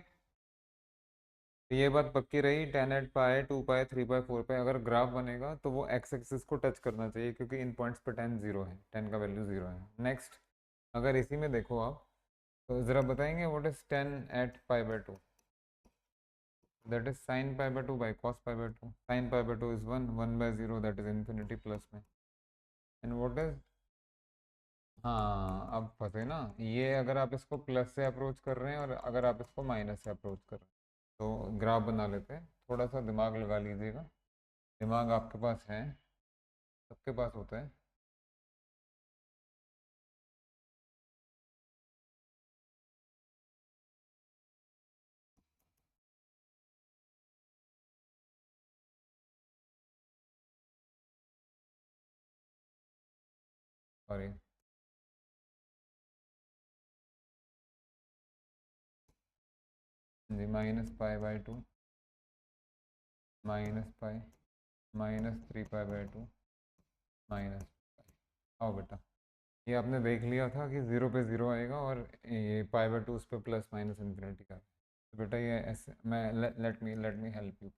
Speaker 1: तो ये बात पक्की रही। tan एट पाई 2 पाई 3 पाई 4 पाई अगर ग्राफ बनेगा तो वो x एक्सिस को टच करना चाहिए, क्योंकि इन पॉइंट्स पे tan जीरो है, tan का वैल्यू जीरो है। नेक्स्ट, अगर इसी में देखो आप, तो ज़रा बताएंगे what is tan at pi by 2? that is sin pi by 2 by cos pi by 2. Sin pi by 2 is 1 by 0, that is infinity plus में। and what is, हाँ अब फंसे ना, ये अगर आप इसको प्लस से अप्रोच कर रहे हैं और अगर आप इसको माइनस से अप्रोच कर रहे हैं, तो ग्राफ बना लेते हैं। थोड़ा सा दिमाग लगा लीजिएगा, दिमाग आपके पास है, सबके पास होता है। सॉरी, जी minus pi by two minus pi minus 3 pi by 2 minus pi. आओ बेटा, ये आपने देख लिया था कि ज़ीरो पे ज़ीरो आएगा और ये पाई बाई टू उस पर प्लस माइनस इन्फिनिटी का। तो बेटा ये ऐसे, मैं लेट मी हेल्प यू।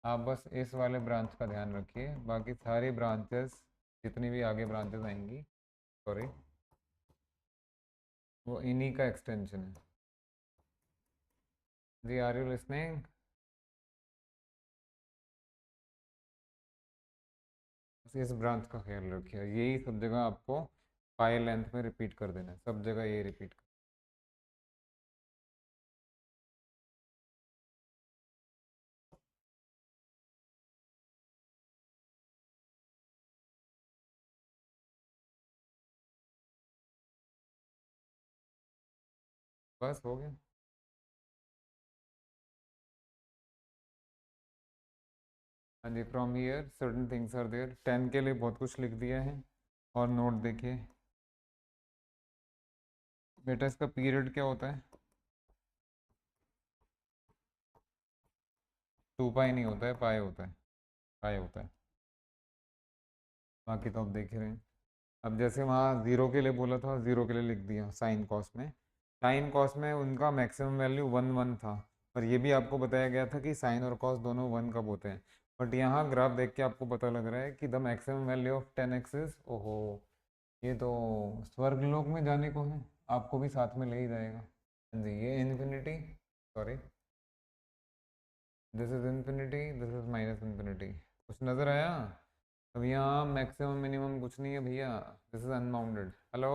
Speaker 1: आप बस इस वाले ब्रांच का ध्यान रखिए, बाकी सारी ब्रांचेस, जितनी भी आगे ब्रांचेस आएंगी, सॉरी, वो इन्हीं का एक्सटेंशन है। जी आर यू लिसनिंग? बस इस ब्रांच का ख्याल रखिए, यही सब जगह आपको पाई लेंथ में रिपीट कर देना है, सब जगह ये रिपीट कर। बस हो गया। हाँ जी, from here certain things are there, 10 के लिए बहुत कुछ लिख दिया है। और नोट देखिए बेटा, इसका पीरियड क्या होता है? 2 पाई नहीं होता है, पाई होता है, पाई होता है। बाकी तो आप देख ही रहे हैं। अब जैसे वहाँ ज़ीरो के लिए बोला था, ज़ीरो के लिए लिख दिया साइन कॉस में। साइन कॉस में उनका मैक्सिमम वैल्यू 1 1 था, और ये भी आपको बताया गया था कि साइन और कॉस दोनों 1 कब होते हैं। बट यहाँ ग्राफ देख के आपको पता लग रहा है कि the maximum value of 10x is, ओहो, ये तो स्वर्गलोक में जाने को है, आपको भी साथ में ले ही जाएगा। हाँ जी, ये infinity, sorry, this is infinity, this is minus infinity. कुछ नज़र आया? अब यहाँ मैक्सिमम मिनिमम कुछ नहीं है भैया, दिस इज अनबाउंडेड। हेलो,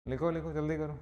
Speaker 1: लिखो लिखो जल्दी करो।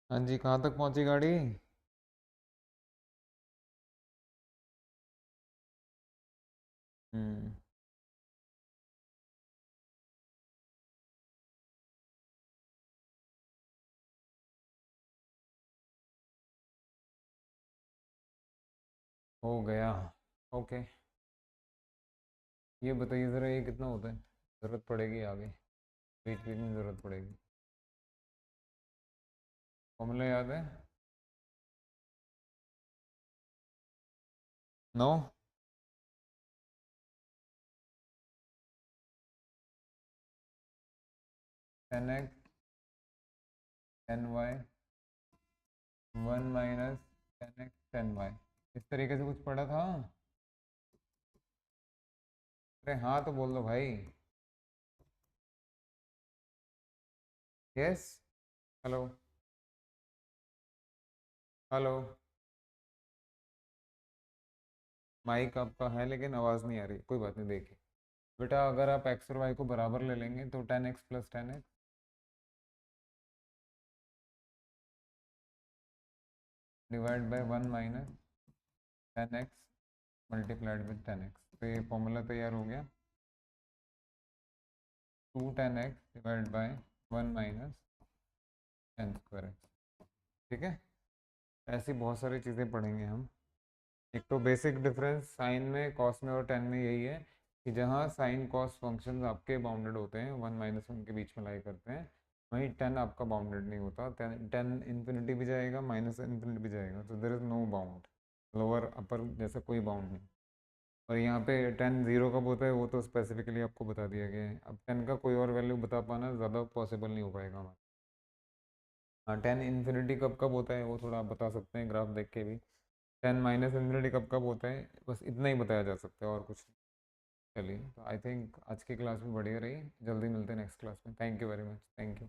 Speaker 1: हाँ जी, कहाँ तक पहुँची गाड़ी? हम्म, हो गया। ओके, ये बताइए ज़रा, ये कितना होता है? ज़रूरत पड़ेगी आगे, बीच बीच में ज़रूरत पड़ेगी। फॉर्मूला याद है? No. 10x 10y 1 - 10x 10y, इस तरीके से कुछ पढ़ा था। अरे हाँ तो बोल दो भाई। यस। हेलो। हेलो। माइक आपका है लेकिन आवाज़ नहीं आ रही, कोई बात नहीं, देखिए बेटा, अगर आप एक्स और वाई को बराबर ले लेंगे तो 10x + 10x divide by 1 - 10x multiplied with 10x, तो ये फॉर्मूला तैयार हो गया। 2 10x डिवाइड बाय 1 - 10²x। ठीक है, ऐसी बहुत सारी चीज़ें पढ़ेंगे हम। एक तो बेसिक डिफरेंस साइन में, कॉस में और टेन में यही है कि जहाँ साइन कॉस फंक्शंस आपके बाउंडेड होते हैं, 1 - 1 के बीच में लाई करते हैं, वहीं टेन आपका बाउंडेड नहीं होता। टेन टेन इन्फिनिटी भी जाएगा, माइनस इन्फिनिटी भी जाएगा, तो there is no bound, lower upper जैसा कोई बाउंड नहीं। और यहाँ पे टेन जीरो कब होता है वो तो स्पेसिफिकली आपको बता दिया गया है। अब टेन का कोई और वैल्यू बता पाना ज़्यादा पॉसिबल नहीं हो पाएगा हमारा। हाँ, टेन इन्फिनिटी कब कब होता है वो थोड़ा आप बता सकते हैं ग्राफ देख के भी। 10 - इन्फिनिटी कब कब होता है, बस इतना ही बताया जा सकता है और कुछ नहीं। चलिए, तो आई थिंक आज की क्लास में बढ़िया रही। जल्दी मिलते हैं नेक्स्ट क्लास में। Thank you very much, thank you.